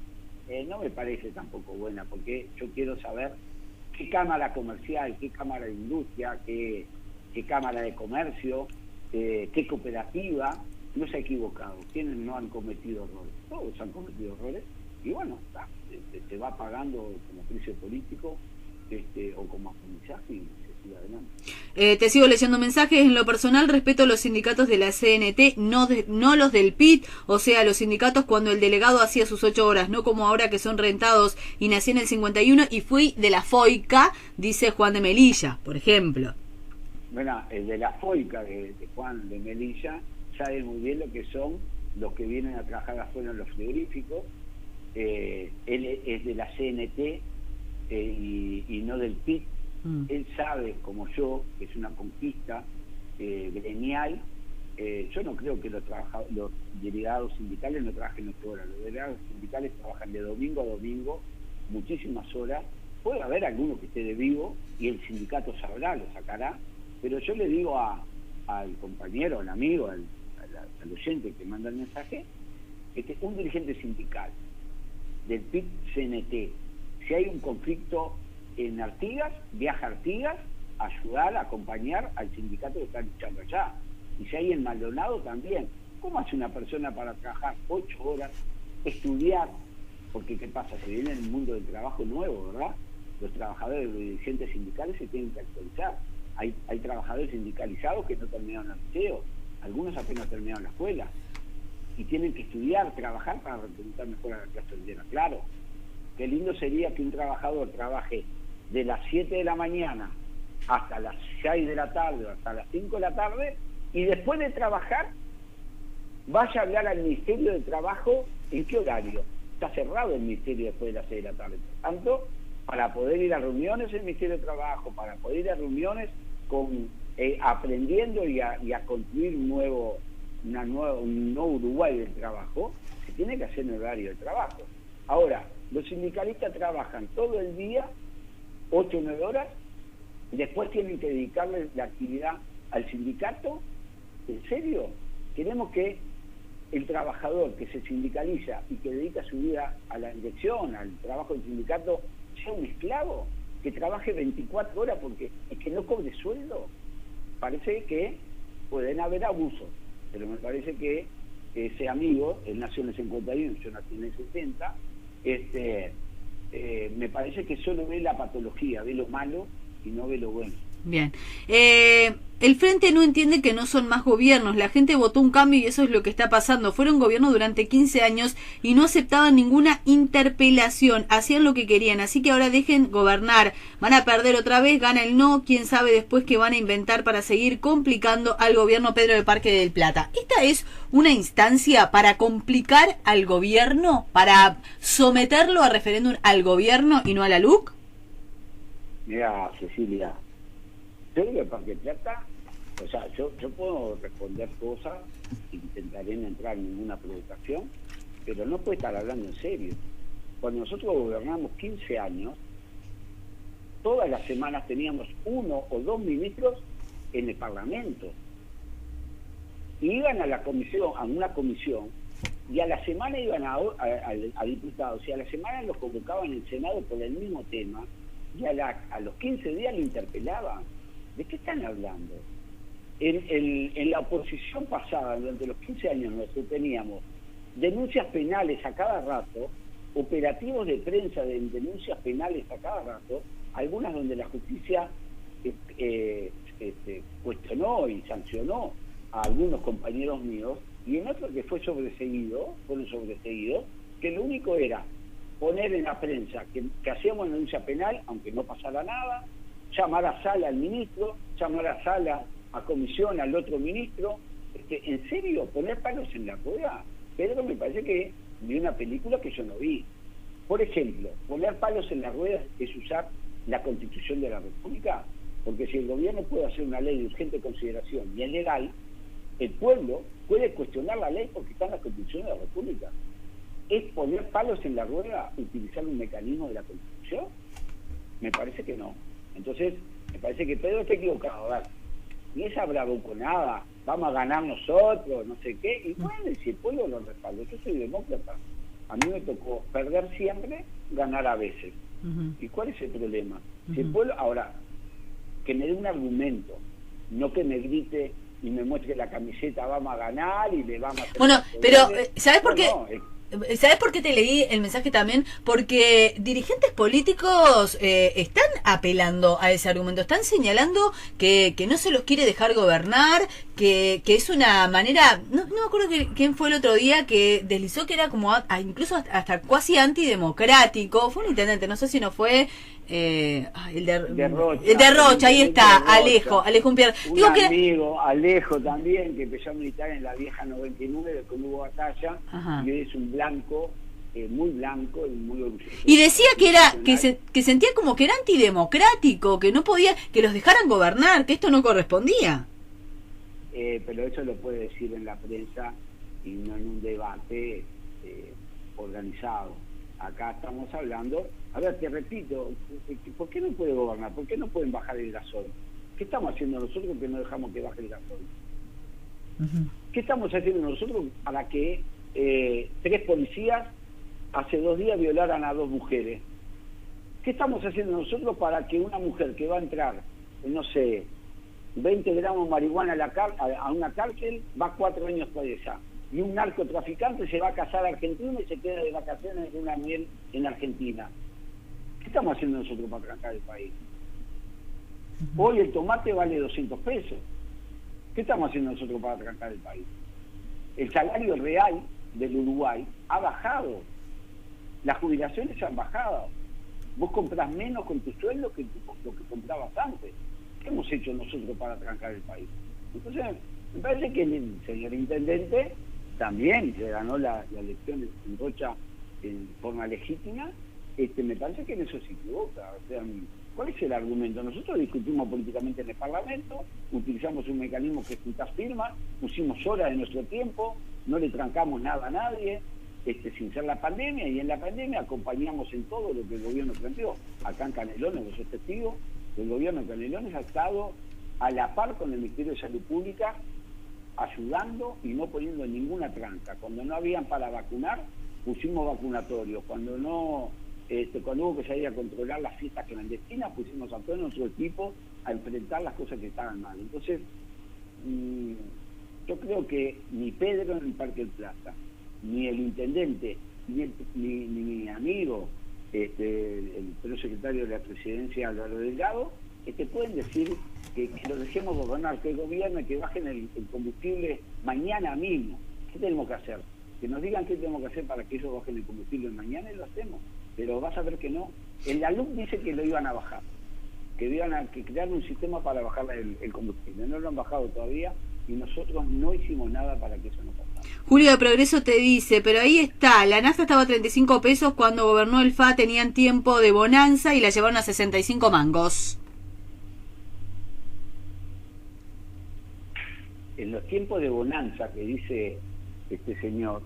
no me parece tampoco buena, porque yo quiero saber qué cámara comercial, qué cámara de industria, qué cámara de comercio, qué cooperativa no se ha equivocado, quiénes no han cometido errores. Todos han cometido errores y bueno, se va pagando como precio político o como aprendizaje y se sigue adelante. Te sigo leyendo mensajes. En lo personal respeto los sindicatos de la CNT, no los del PIT, o sea, los sindicatos cuando el delegado hacía sus 8 horas, no como ahora que son rentados. Y nací en el 51 y fui de la FOICA, dice Juan de Melilla, por ejemplo. Bueno, el de la FOICA de Juan de Melilla sabe muy bien lo que son los que vienen a trabajar afuera en los frigoríficos. Él es de la CNT y no del PIT. Él sabe, como yo, que es una conquista gremial. Yo no creo que los delegados sindicales no trabajen 8 horas. Los delegados sindicales trabajan de domingo a domingo, muchísimas horas. Puede haber alguno que esté de vivo y el sindicato sabrá, lo sacará. Pero yo le digo al compañero, al amigo, al oyente que manda el mensaje, un dirigente sindical del PIT-CNT, si hay un conflicto en Artigas, viaja a Artigas a ayudar, a acompañar al sindicato que está luchando allá. Y si hay en Maldonado también. ¿Cómo hace una persona para trabajar 8 horas, estudiar? Porque ¿qué pasa? Se viene en el mundo del trabajo nuevo, ¿verdad? Los trabajadores, los dirigentes sindicales se tienen que actualizar. Hay trabajadores sindicalizados que no terminaron el liceo, algunos apenas terminaron la escuela, y tienen que estudiar, trabajar para representar mejor a la clase obrera. Claro, qué lindo sería que un trabajador trabaje de las 7 de la mañana hasta las 6 de la tarde o hasta las 5 de la tarde, y después de trabajar vaya a hablar al Ministerio de Trabajo. ¿En qué horario? Está cerrado el Ministerio después de las 6 de la tarde. Por tanto, para poder ir a reuniones el Ministerio de Trabajo, para poder ir a reuniones aprendiendo y a construir un nuevo Uruguay del trabajo, se tiene que hacer en horario de trabajo. Ahora, los sindicalistas trabajan todo el día, 8 o 9 horas, y después tienen que dedicarle la actividad al sindicato. ¿En serio? Queremos que el trabajador que se sindicaliza y que dedica su vida a la dirección, al trabajo del sindicato, sea un esclavo, que trabaje 24 horas porque es que no cobre sueldo. Parece que pueden haber abusos, pero me parece que ese amigo, él nació en el 51, yo nací en el 70, me parece que solo ve la patología, ve lo malo y no ve lo bueno. Bien. El Frente no entiende que no son más gobiernos. La gente votó un cambio y eso es lo que está pasando. Fueron gobierno durante 15 años y no aceptaban ninguna interpelación. Hacían lo que querían. Así que ahora dejen gobernar. Van a perder otra vez, gana el no. Quién sabe después qué van a inventar para seguir complicando al gobierno. Pedro de Parque del Plata. ¿Esta es una instancia para complicar al gobierno? ¿Para someterlo a referéndum al gobierno y no a la LUC? Mira, Cecilia, yo creo que Parque Plata, o sea, yo puedo responder cosas, intentaré no entrar en ninguna provocación, pero no puede estar hablando en serio. Cuando nosotros gobernamos 15 años, todas las semanas teníamos 1 o 2 ministros en el Parlamento. Y iban a la comisión, a una comisión, y a la semana iban a diputados, y a la semana los convocaban en el Senado por el mismo tema, y a los 15 días lo interpelaban. ¿De qué están hablando? En la oposición pasada, durante los 15 años nosotros teníamos denuncias penales a cada rato, operativos de prensa de denuncias penales a cada rato, algunas donde la justicia cuestionó y sancionó a algunos compañeros míos, y en otros que fueron sobreseguidos, que lo único era poner en la prensa que hacíamos una denuncia penal, aunque no pasara nada, llamar a sala al ministro, llamar a sala a comisión al otro ministro. ¿En serio? ¿Poner palos en la rueda? Pedro me parece que vi una película que yo no vi. Por ejemplo, poner palos en la rueda es usar la Constitución de la República, porque si el gobierno puede hacer una ley de urgente consideración y es legal, el pueblo puede cuestionar la ley porque está en la Constitución de la República. ¿Es poner palos en la rueda utilizar un mecanismo de la Constitución? Me parece que no. Entonces, me parece que Pedro está equivocado. A ver, ni esa bravuconada, vamos a ganar nosotros, no sé qué. Y bueno, si el pueblo lo respalda, yo soy demócrata. A mí me tocó perder siempre, ganar a veces. ¿Y cuál es el problema? Si el pueblo, ahora, que me dé un argumento, no que me grite y me muestre la camiseta, vamos a ganar y le vamos a hacer... Bueno, pero ¿sabes por qué? ¿Sabes por qué te leí el mensaje también? Porque dirigentes políticos están apelando a ese argumento, están señalando que no se los quiere dejar gobernar, que es una manera, no me acuerdo quién fue el otro día que deslizó que era como incluso hasta cuasi antidemocrático, fue un intendente, no sé si no fue el de Rocha, ahí está, Alejo Umpier. Un amigo, Alejo también, que empezó a militar en la vieja 99, con hubo batalla, y hoy es un blanco, muy blanco y muy orgulloso. Y decía que era que sentía como que era antidemocrático, que no podía, que los dejaran gobernar, que esto no correspondía. Pero eso lo puede decir en la prensa y no en un debate organizado. Acá estamos hablando, a ver, te repito, ¿por qué no puede gobernar? ¿Por qué no pueden bajar el gasoil? ¿Qué estamos haciendo nosotros que no dejamos que baje el gasoil? ¿Qué estamos haciendo nosotros para que 3 policías hace 2 días violaran a 2 mujeres? ¿Qué estamos haciendo nosotros para que una mujer que va a entrar, no sé, 20 gramos de marihuana a una cárcel, va 4 años presa? Y un narcotraficante se va a casar a Argentina y se queda de vacaciones de una miel en Argentina. ¿Qué estamos haciendo nosotros para trancar el país? Hoy el tomate vale 200 pesos. ¿Qué estamos haciendo nosotros para trancar el país? El salario real del Uruguay ha bajado. Las jubilaciones han bajado. Vos comprás menos con tu sueldo que lo que comprabas antes. ¿Qué hemos hecho nosotros para trancar el país? Entonces, me parece que el señor intendente también se ganó la elección en Rocha en forma legítima. Me parece que en eso se equivoca. O sea, ¿cuál es el argumento? Nosotros discutimos políticamente en el Parlamento, utilizamos un mecanismo que es juntar firmas, pusimos horas de nuestro tiempo, no le trancamos nada a nadie, sin ser la pandemia, y en la pandemia acompañamos en todo lo que el gobierno planteó. Acá en Canelones, los testigos, el gobierno de Canelones ha estado a la par con el Ministerio de Salud Pública, ayudando y no poniendo ninguna tranca. Cuando no habían para vacunar, pusimos vacunatorios. Cuando cuando hubo que salir a controlar las fiestas clandestinas, pusimos a todo nuestro equipo a enfrentar las cosas que estaban mal. Entonces, yo creo que ni Pedro en el Parque del Plata, ni el intendente, ni mi amigo, el prosecretario de la Presidencia, Álvaro Delgado, que te pueden decir que lo dejemos gobernar, que el gobierno, que bajen el combustible mañana mismo. ¿Qué tenemos que hacer? Que nos digan qué tenemos que hacer para que ellos bajen el combustible mañana y lo hacemos. Pero vas a ver que no. En la LUC dice que lo iban a bajar, que iban a crear un sistema para bajar el combustible. No lo han bajado todavía y nosotros no hicimos nada para que eso no pasara. Julio de Progreso te dice, pero ahí está, la nafta estaba a 35 pesos cuando gobernó el FA, tenían tiempo de bonanza y la llevaron a 65 mangos. En los tiempos de bonanza que dice este señor,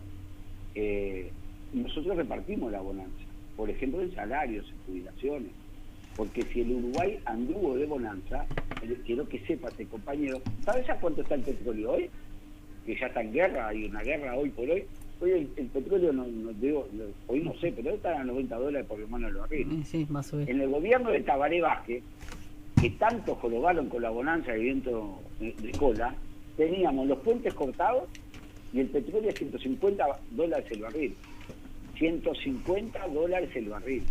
nosotros repartimos la bonanza, por ejemplo en salarios, en jubilaciones, porque si el Uruguay anduvo de bonanza, quiero que sepas, compañero, ¿sabes a cuánto está el petróleo hoy? Que ya está en guerra, hay una guerra hoy por hoy. Hoy el petróleo, hoy no sé, pero está a $90 por lo menos el barril. Sí, más o menos. En el gobierno de Tabaré Vázquez, que tanto jorobaron con la bonanza y viento de cola, teníamos los puentes cortados y el petróleo a $150 el barril. $150 el barril.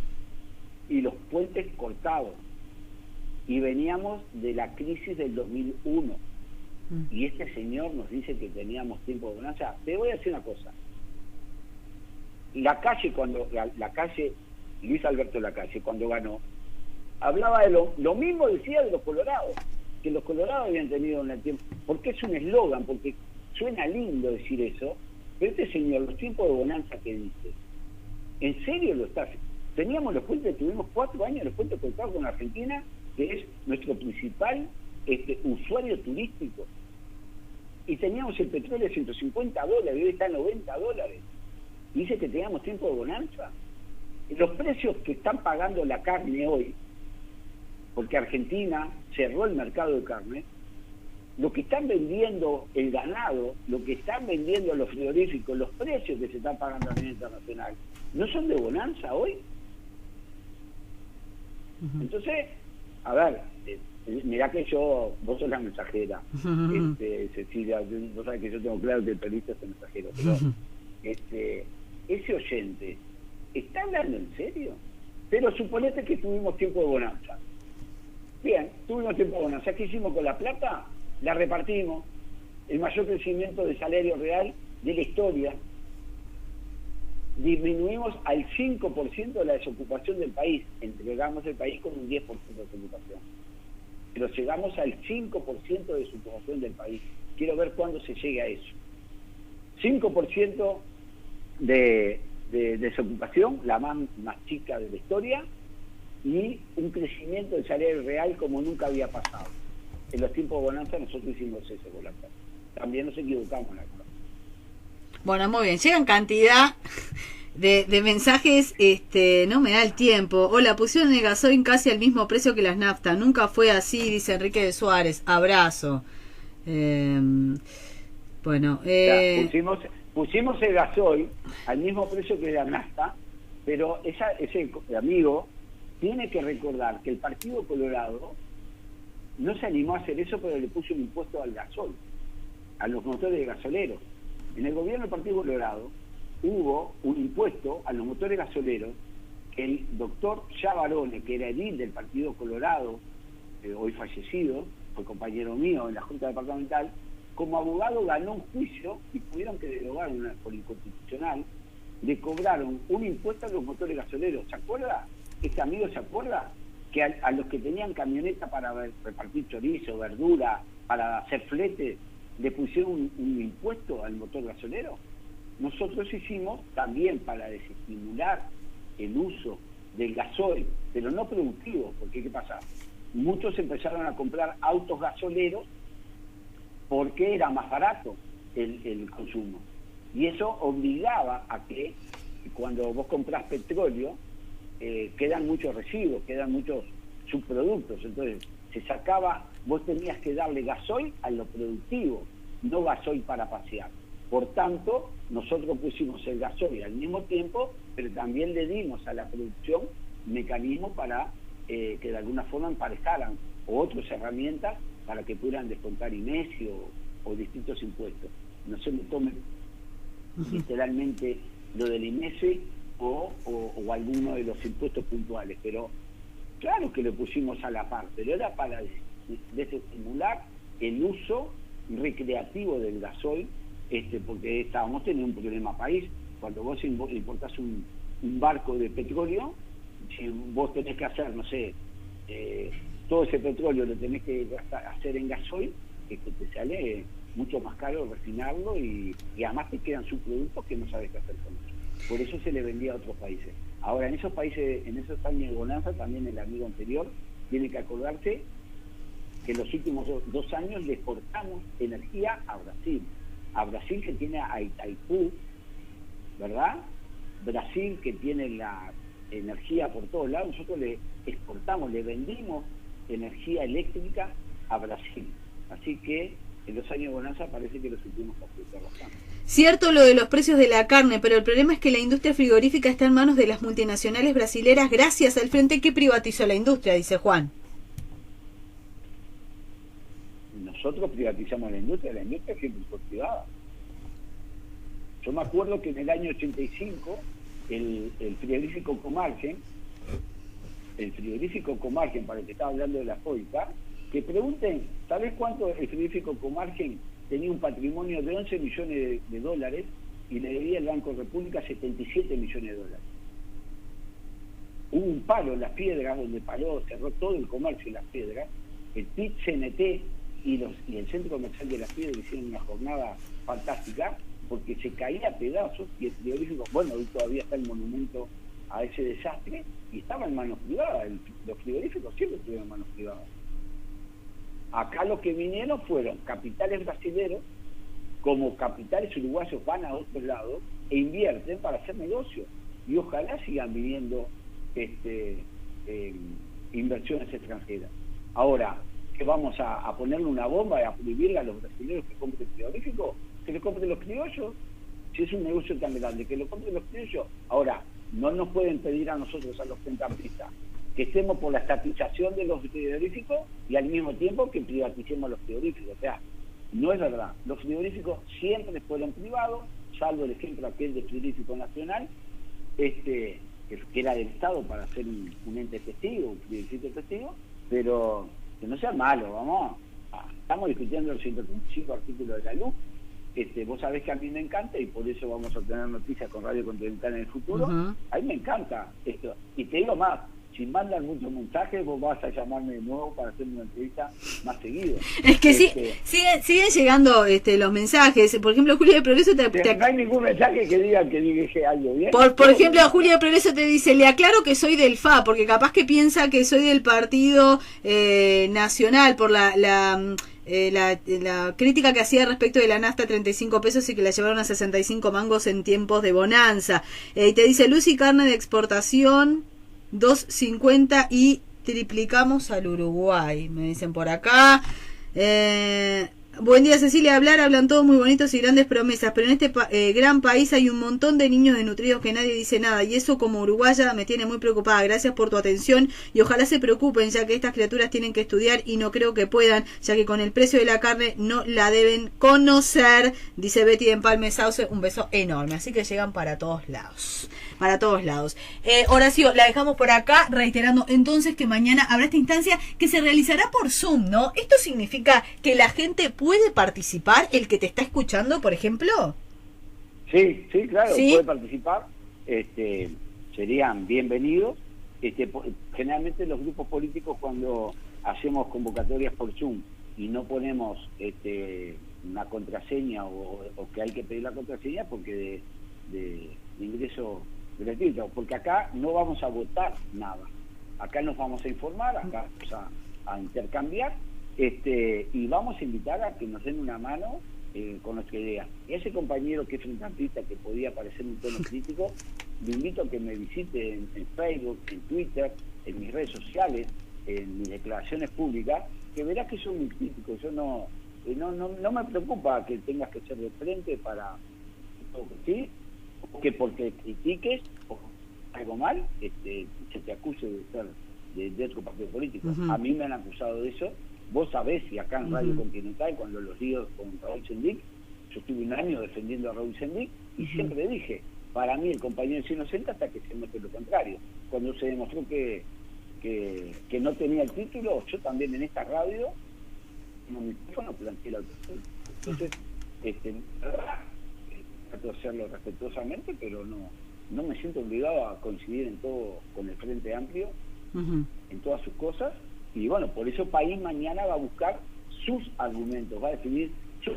Y los puentes cortados. Y veníamos de la crisis del 2001. Y este señor nos dice que teníamos tiempo de bonanza. Te voy a decir una cosa. La calle, Luis Alberto Lacalle, cuando ganó, hablaba de lo mismo, decía de los colorados, que los colorados habían tenido un tiempo, porque es un eslogan, porque suena lindo decir eso, pero este señor, los tiempos de bonanza que dice, ¿en serio lo está haciendo? Teníamos los puentes, tuvimos 4 años los puentes cortados con Argentina, que es nuestro principal usuario turístico, y teníamos el petróleo a $150, y hoy está a $90. Dice que teníamos tiempo de bonanza. Los precios que están pagando la carne hoy, porque Argentina cerró el mercado de carne, lo que están vendiendo el ganado, lo que están vendiendo los frigoríficos, los precios que se están pagando a nivel internacional, ¿no son de bonanza hoy? Entonces, a ver, mirá que vos sos la mensajera, Cecilia, vos sabés que yo tengo claro que el periodista es el mensajero, pero ese oyente, ¿está hablando en serio? Pero suponete que tuvimos tiempo de bonanza. Bien, tuvimos tiempo de bonanza. ¿Qué hicimos con la plata? La repartimos. El mayor crecimiento de salario real de la historia. Disminuimos al 5% de la desocupación del país. Entregamos el país con un 10% de desocupación. Pero llegamos al 5% de desocupación del país. Quiero ver cuándo se llegue a eso. 5% de desocupación, la más chica de la historia, y un crecimiento del salario real como nunca había pasado. En los tiempos de bonanza nosotros hicimos eso, Volanta. También nos equivocamos en la cosa. Bueno, muy bien. Llegan cantidad de mensajes, no me da el tiempo. Hola, pusieron el gasoil casi al mismo precio que las naftas. Nunca fue así, dice Enrique de Suárez. Abrazo. Bueno, pusimos el gasoil al mismo precio que la nafta, pero ese amigo tiene que recordar que el Partido Colorado no se animó a hacer eso, pero le puso un impuesto al gasoil, a los motores de gasoleros. En el gobierno del Partido Colorado hubo un impuesto a los motores gasoleros que el doctor Chavarone, que era edil del Partido Colorado, hoy fallecido, fue compañero mío en la Junta Departamental, como abogado ganó un juicio y tuvieron que derogar por inconstitucional, le cobraron un impuesto a los motores gasoleros. ¿Se acuerda? Este amigo se acuerda que a los que tenían camioneta para repartir chorizo, verdura, para hacer flete, le pusieron un impuesto al motor gasolero. Nosotros hicimos también para desestimular el uso del gasoil, pero no productivo, porque ¿qué pasa? Muchos empezaron a comprar autos gasoleros porque era más barato el consumo. Y eso obligaba a que cuando vos comprás petróleo, quedan muchos residuos, quedan muchos subproductos. Entonces, se sacaba, vos tenías que darle gasoil a lo productivo, no gasoil para pasear. Por tanto, nosotros pusimos el gasoil al mismo tiempo, pero también le dimos a la producción mecanismos para que de alguna forma emparejaran, o otras herramientas para que pudieran descontar IMESI o distintos impuestos. No se me tome literalmente lo del IMESI o alguno de los impuestos puntuales, pero claro que lo pusimos a la par, pero era para desestimular el uso recreativo del gasoil, porque estábamos teniendo un problema país. Cuando vos importás un barco de petróleo, si vos tenés que hacer, no sé, todo ese petróleo lo tenés que hacer en gasoil, que te sale mucho más caro refinarlo y además te quedan subproductos que no sabes qué hacer con eso. Por eso se le vendía a otros países. Ahora, en esos países, en esos años de bonanza, también el amigo anterior tiene que acordarse que en los últimos 2 años le exportamos energía a Brasil. A Brasil, que tiene a Itaipú, ¿verdad? Brasil, que tiene la energía por todos lados. Nosotros le exportamos, le vendimos energía eléctrica a Brasil. Así que en los años de bonanza parece que lo supimos aprovechar bastante. Cierto lo de los precios de la carne, pero el problema es que la industria frigorífica está en manos de las multinacionales brasileras gracias al frente que privatizó la industria, dice Juan. Nosotros privatizamos la industria siempre fue privada. Yo me acuerdo que en el año 85 el frigorífico Comargen, para el que estaba hablando de la FOICA, que pregunten, ¿sabes cuánto el frigorífico Comargen tenía un patrimonio de 11 millones de dólares y le debía al Banco República 77 millones de dólares? Hubo un paro en Las Piedras, donde cerró todo el comercio en Las Piedras. El PIT-CNT y el Centro Comercial de Las Piedras hicieron una jornada fantástica, porque se caía a pedazos y el frigorífico, bueno, hoy todavía está el monumento a ese desastre, y estaba en manos privadas. Los frigoríficos siempre estuvieron en manos privadas. Acá lo que vinieron fueron capitales brasileños, como capitales uruguayos van a otros lados e invierten para hacer negocios, y ojalá sigan viniendo inversiones extranjeras. Ahora, que vamos a ponerle una bomba y a prohibirle a los brasileños que compren frigoríficos, que lo compren los criollos. Si es un negocio tan grande, que lo compren los criollos. Ahora, no nos pueden pedir a nosotros, a los centrampistas, que estemos por la estatización de los frigoríficos y al mismo tiempo que privaticemos los frigoríficos. O sea, no es verdad. Los frigoríficos siempre fueron privados, salvo el ejemplo aquel de frigorífico nacional, que era del Estado para ser un ente testigo, un frigorífico testigo, pero que no sea malo, vamos. Estamos discutiendo los 135 artículos de la LUC. Vos sabés que a mí me encanta, y por eso vamos a tener noticias con Radio Continental en el futuro. A mí me encanta esto. Y te digo más, si mandan muchos mensajes, vos vas a llamarme de nuevo para hacer una entrevista más seguido. Es que siguen llegando los mensajes. Por ejemplo, Julia de Progreso no hay ningún mensaje que diga que dije algo bien. Por ejemplo, Julia de Progreso te dice, le aclaro que soy del FA, porque capaz que piensa que soy del Partido Nacional por la crítica que hacía respecto de la nafta 35 pesos y que la llevaron a 65 mangos en tiempos de bonanza. Y te dice, Lucy, carne de exportación 2.50 y triplicamos al Uruguay, me dicen por acá. Buen día, Cecilia. Hablan todos muy bonitos y grandes promesas, pero en este gran país hay un montón de niños desnutridos que nadie dice nada, y eso como uruguaya me tiene muy preocupada. Gracias por tu atención y ojalá se preocupen, ya que estas criaturas tienen que estudiar y no creo que puedan, ya que con el precio de la carne no la deben conocer, dice Betty de Empalme Sauce. Un beso enorme, así que llegan para todos lados. Horacio, la dejamos por acá, reiterando entonces que mañana habrá esta instancia que se realizará por Zoom, ¿no? ¿Esto significa que la gente puede participar, el que te está escuchando, por ejemplo? Sí, claro, ¿sí? Puede participar, serían bienvenidos. Generalmente los grupos políticos, cuando hacemos convocatorias por Zoom y no ponemos una contraseña o que hay que pedir la contraseña, porque de ingreso gratuito, porque acá no vamos a votar nada, acá nos vamos a informar, acá vamos a intercambiar, y vamos a invitar a que nos den una mano con nuestra idea. Y ese compañero que es frentista, que podía parecer un tono crítico, lo invito a que me visite en Facebook, en Twitter, en mis redes sociales, en mis declaraciones públicas, que verás que soy muy crítico. Yo no me preocupa que tengas que ser de frente para, ¿sí? Que porque critiques o algo mal, se te acuse de ser de otro partido político. A mí me han acusado de eso. Vos sabés, y acá en Radio Continental, cuando los líos con Raúl Sendic, yo estuve un año defendiendo a Raúl Sendic, y siempre dije, para mí el compañero es inocente hasta que se muestre lo contrario. Cuando se demostró que que no tenía el título, yo también en esta radio, en un micrófono, planteé la autoridad. Entonces, trato de hacerlo respetuosamente, pero no me siento obligado a coincidir en todo con el Frente Amplio, en todas sus cosas, y bueno, por eso País mañana va a buscar sus argumentos, va a definir sus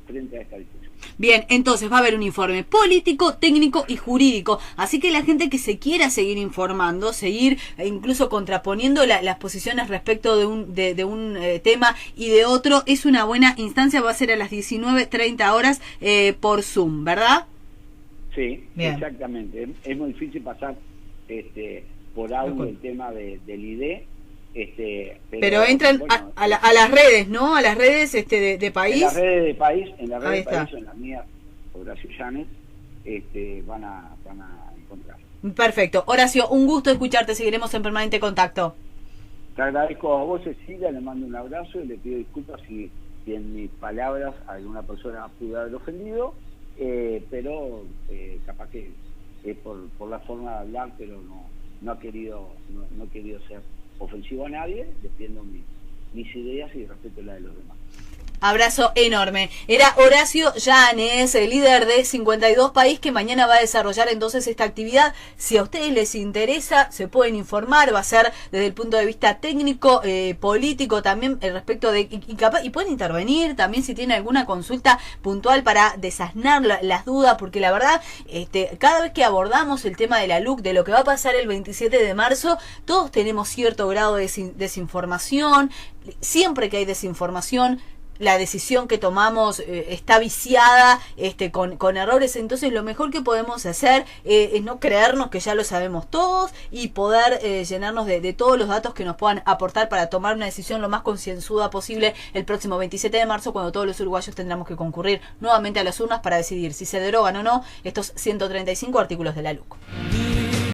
frente a esta discusión. Bien, entonces va a haber un informe político, técnico y jurídico, así que la gente que se quiera seguir informando, seguir incluso contraponiendo las posiciones respecto de un tema y de otro, es una buena instancia. Va a ser a las 19:30 horas por Zoom, ¿verdad? Sí, bien. Exactamente. Es muy difícil pasar por audio el tema del ID. Pero entran, bueno, a las redes, ¿no? A las redes de País. En las redes de País, en las redes de País, en las mías, Horacio Llanes, van a encontrar. Perfecto. Horacio, un gusto escucharte, seguiremos en permanente contacto. Te agradezco a vos, Cecilia, le mando un abrazo y le pido disculpas si en mis palabras alguna persona pudo haber ofendido, pero capaz que por la forma de hablar, pero no he querido ser ofensivo a nadie, defiendo mis ideas y respeto la de los demás. Abrazo enorme. Era Horacio Llanes, el líder de 52 País, que mañana va a desarrollar entonces esta actividad. Si a ustedes les interesa, se pueden informar, va a ser desde el punto de vista técnico, político también, respecto de, y pueden intervenir también si tienen alguna consulta puntual para desasnar las dudas, porque la verdad, cada vez que abordamos el tema de la LUC, de lo que va a pasar el 27 de marzo, todos tenemos cierto grado de desinformación. Siempre que hay desinformación, la decisión que tomamos está viciada con errores. Entonces lo mejor que podemos hacer es no creernos que ya lo sabemos todos y poder llenarnos de todos los datos que nos puedan aportar para tomar una decisión lo más concienzuda posible el próximo 27 de marzo, cuando todos los uruguayos tendremos que concurrir nuevamente a las urnas para decidir si se derogan o no estos 135 artículos de la LUC.